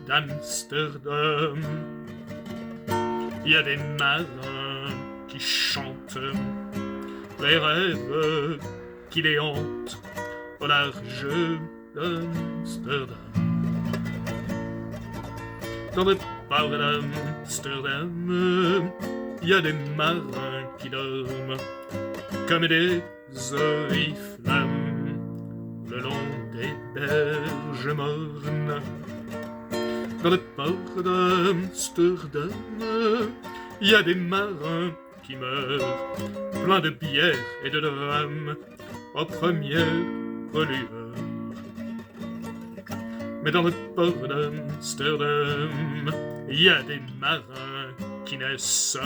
d'Amsterdam. Il y a des marins qui chantent les rêves qui les hantent au large d'Amsterdam. Dans le port d'Amsterdam, il y a des marins qui dorment comme des oriflammes le long des berges mornes. Dans le port d'Amsterdam, il y a des marins qui meurent, pleins de bière et de drames, aux premières lueurs. Mais dans le port d'Amsterdam, il y a des marins qui naissent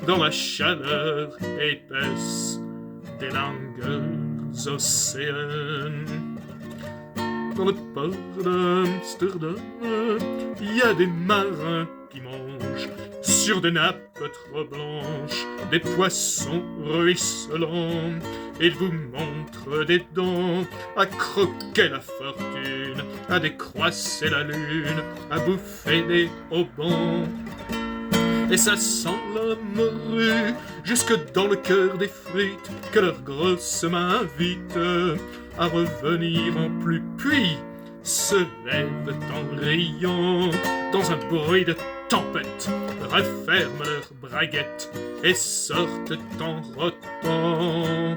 dans la chaleur épaisse des langueurs océanes. Dans le port d'Amsterdam, il y a des marins qui mangent sur des nappes trop blanches des poissons ruisselants. Ils vous montrent des dents à croquer la fortune, à décroisser la lune, à bouffer des haubans. Et ça sent la morue jusque dans le cœur des frites que leurs grosses mains invitent à revenir en plus. Puis se lèvent en riant dans un bruit de tempête, referment leurs braguettes et sortent en rotant.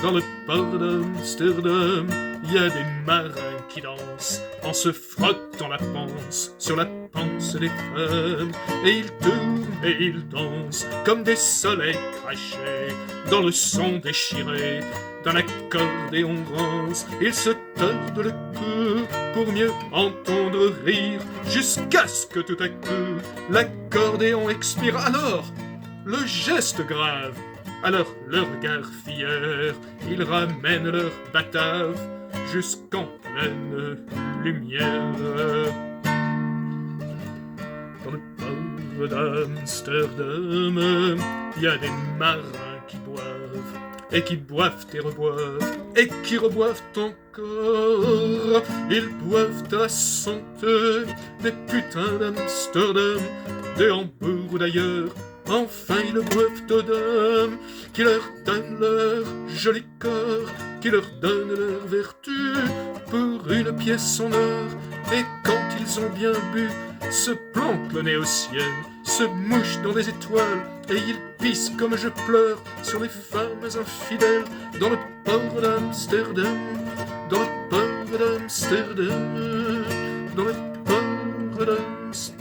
Dans le port d'Amsterdam, il y a des marins qui dansent en se frottant la panse sur la panse des femmes. Et ils tournent et ils dansent comme des soleils crachés dans le son déchiré d'un accordéon rance. Ils se tordent le cou pour mieux entendre rire, jusqu'à ce que tout à coup l'accordéon expire. Alors, le geste grave, alors leur regard fier, ils ramènent leur batave jusqu'en pleine lumière. Dans le port d'Amsterdam, il y a des marins qui boivent, et qui boivent et reboivent, et qui reboivent encore. Ils boivent à la santé des putains d'Amsterdam, de Hambourg ou d'ailleurs. Enfin ils boivent aux dames qui leur donnent leur joli corps, qui leur donnent leur vertu pour une pièce en or. Et quand ils ont bien bu, se plantent le nez au ciel, se mouchent dans les étoiles, et ils pissent comme je pleure sur les femmes infidèles. Dans le port d'Amsterdam, dans le port d'Amsterdam, dans le port d'Amsterdam.